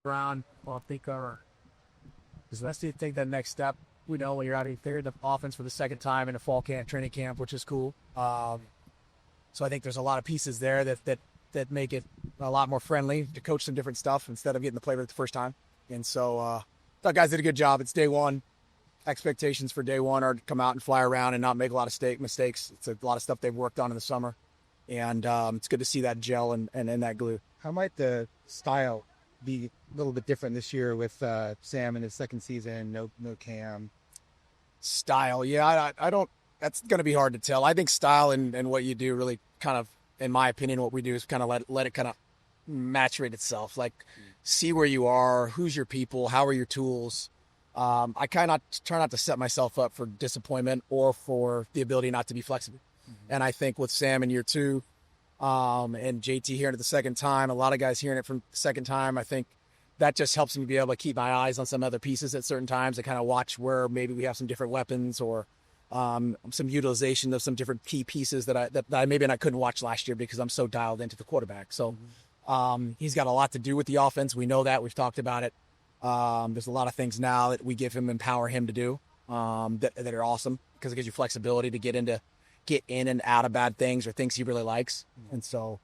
around. Well, I think because let's take that next step. We know when you're out there in the offense for the second time in a fall camp, training camp, which is cool. So I think there's a lot of pieces there that make it a lot more friendly to coach some different stuff instead of getting to play with it the first time. And so thought guys did a good job. It's day one. Expectations for day one are to come out and fly around and not make a lot of mistakes. It's a lot of stuff they've worked on in the summer. And it's good to see that gel and that glue. How might the style be a little bit different this year with Sam in his second season, no Cam? Style, yeah, I don't. That's going to be hard to tell. I think style and what you do really kind of, in my opinion, what we do is kind of let it kind of maturate itself. Like, see where you are, who's your people, how are your tools. I kind of try not to set myself up for disappointment or for the ability not to be flexible. Mm-hmm. And I think with Sam in year two, and JT hearing it the second time, a lot of guys hearing it from the second time, I think that just helps me be able to keep my eyes on some other pieces at certain times to kind of watch where maybe we have some different weapons or some utilization of some different key pieces that I maybe I couldn't watch last year because I'm so dialed into the quarterback. So he's got a lot to do with the offense. We know that. We've talked about it. There's a lot of things now that we give him, empower him to do that are awesome because it gives you flexibility to get in and out of bad things or things he really likes. And so,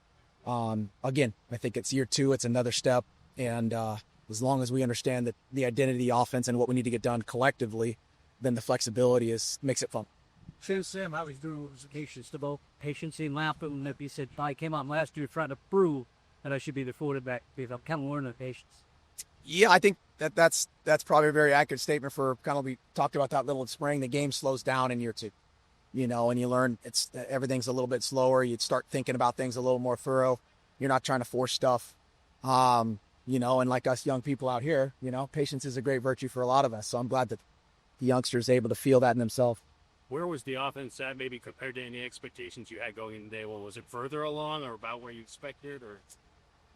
again, I think it's year two. It's another step. And as long as we understand that the identity, the offense, and what we need to get done collectively, then the flexibility makes it fun. Sam, I was doing patience to both patience and laughing. And if you said I came on last year trying to prove that I should be the quarterback because I'm kind of learning patience. Yeah, I think that's probably a very accurate statement for kind of we talked about that little in spring. The game slows down in year two, and you learn everything's a little bit slower. You start thinking about things a little more thorough. You're not trying to force stuff. And like us young people out here, patience is a great virtue for a lot of us. So I'm glad that the youngsters are able to feel that in themselves. Where was the offense at maybe compared to any expectations you had going in the day? Well, was it further along or about where you expected? Or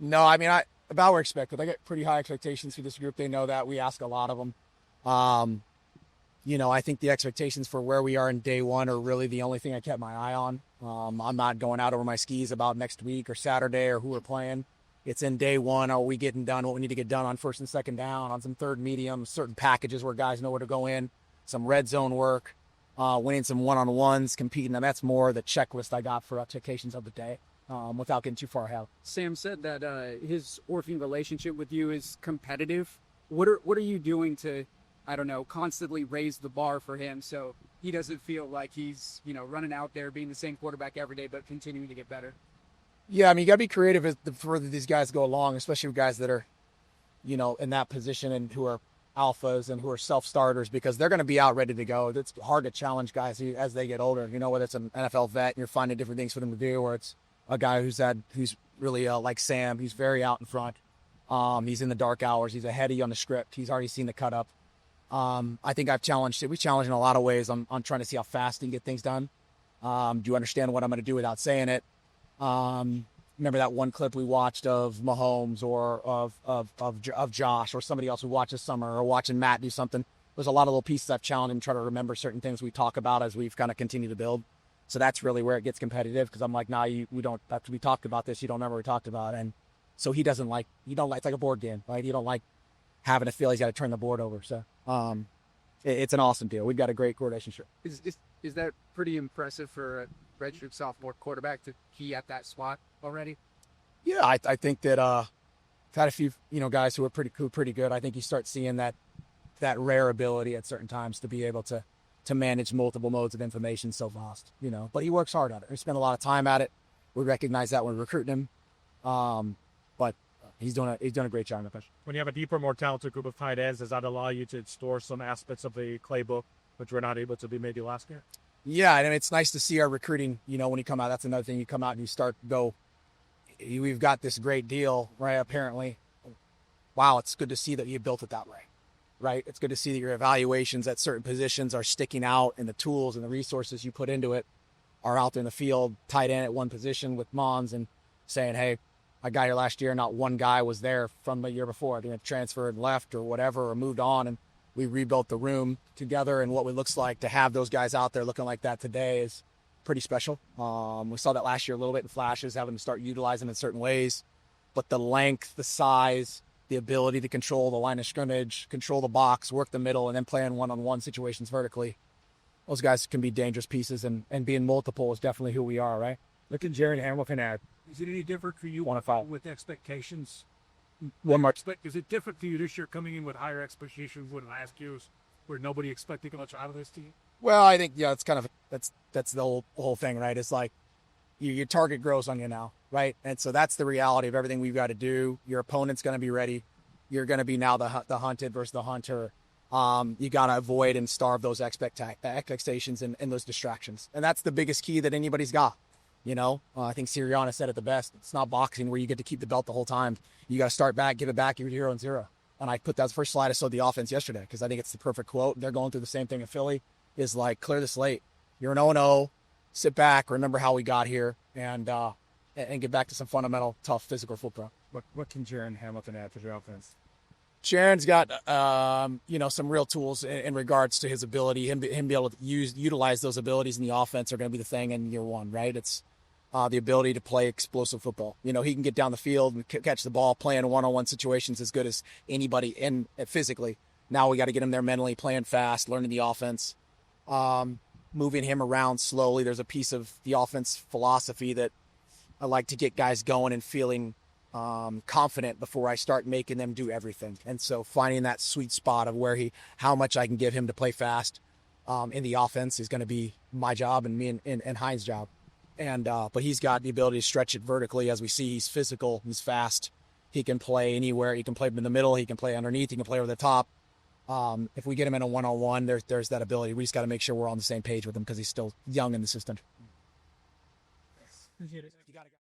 No, I mean, about where expected. I get pretty high expectations for this group. They know that. We ask a lot of them. I think the expectations for where we are in day one are really the only thing I kept my eye on. I'm not going out over my skis about next week or Saturday or who we're playing. It's in day one. Are we getting done what we need to get done on first and second down, on some third medium, certain packages where guys know where to go in, some red zone work, winning some one-on-ones, competing. And that's more the checklist I got for expectations of the day without getting too far ahead. Sam said that his working relationship with you is competitive. What are you doing to, I don't know, constantly raise the bar for him so he doesn't feel like he's, running out there being the same quarterback every day but continuing to get better? Yeah, I mean, you got to be creative as the further these guys go along, especially with guys that are, in that position and who are alphas and who are self-starters because they're going to be out ready to go. It's hard to challenge guys as they get older, whether it's an NFL vet and you're finding different things for them to do or it's a guy who's really like Sam. He's very out in front. He's in the dark hours. He's ahead of you on the script. He's already seen the cut up. I think we challenged in a lot of ways on trying to see how fast he can get things done. Do you understand what I'm going to do without saying it? Remember that one clip we watched of Mahomes or of Josh or somebody else we watched this summer or watching Matt do something. There's a lot of little pieces I've challenged him to try to remember certain things we talk about as we've kind of continued to build. So that's really where it gets competitive because I'm like, we don't, after we talked about this, you don't remember what we talked about. And so it's like a board game, right? You don't like having to feel he's got to turn the board over. So it's an awesome deal. We've got a great relationship. Is that pretty impressive for a redshirt sophomore quarterback to key at that spot already? Yeah, I think that I've had a few guys who are pretty good. I think you start seeing that rare ability at certain times to be able to manage multiple modes of information so fast. But he works hard at it. He spent a lot of time at it. We recognize that when recruiting him. But he's doing a great job in the pitch. When you have a deeper, more talented group of tight ends, does that allow you to store some aspects of the playbook which we're not able to be maybe last year? Yeah, and it's nice to see our recruiting, when you come out. That's another thing. You come out and you start to go, we've got this great deal, right, apparently. Wow, it's good to see that you built it that way, right? It's good to see that your evaluations at certain positions are sticking out and the tools and the resources you put into it are out there in the field, tight end at one position with Mons and saying, hey, I got here last year, not one guy was there from the year before. They transferred and left or whatever or moved on, and we rebuilt the room together, and what it looks like to have those guys out there looking like that today is pretty special. We saw that last year a little bit in flashes, having to start utilizing them in certain ways. But the length, the size, the ability to control the line of scrimmage, control the box, work the middle, and then play in one-on-one situations vertically. Those guys can be dangerous pieces, and being multiple is definitely who we are, right? Look at Jared Hamilton at Is it any different for you 105. with expectations? One more. Is it different for you this year coming in with higher expectations than last year's, where nobody expected much out of this team? Well, I think, yeah, it's kind of, that's the whole thing, right? It's like your target grows on you now, right? And so that's the reality of everything we've got to do. Your opponent's going to be ready. You're going to be now the hunted versus the hunter. You got to avoid and starve those expectations and those distractions. And that's the biggest key that anybody's got. You know, I think Sirianni said it the best. It's not boxing where you get to keep the belt the whole time. You got to start back, give it back, you're 0-0. And I put that as the first slide I showed the offense yesterday because I think it's the perfect quote. They're going through the same thing in Philly, is like, clear the slate. You're an 0-0. Sit back, remember how we got here, and get back to some fundamental, tough, physical football. what can Jared Hamilton add to the offense? Sharon's got, some real tools in regards to his ability. Him be able to utilize those abilities in the offense are going to be the thing in year one, right? It's the ability to play explosive football. You know, he can get down the field and catch the ball, play in one-on-one situations as good as anybody in physically. Now we got to get him there mentally, playing fast, learning the offense, moving him around slowly. There's a piece of the offense philosophy that I like to get guys going and feeling confident before I start making them do everything. And so finding that sweet spot of how much I can give him to play fast in the offense is going to be my job and me and Hines' job. And but he's got the ability to stretch it vertically. As we see, he's physical, he's fast. He can play anywhere. He can play in the middle. He can play underneath. He can play over the top. If we get him in a one-on-one, there's that ability. We just got to make sure we're on the same page with him because he's still young in the system. Appreciate it. You gotta go.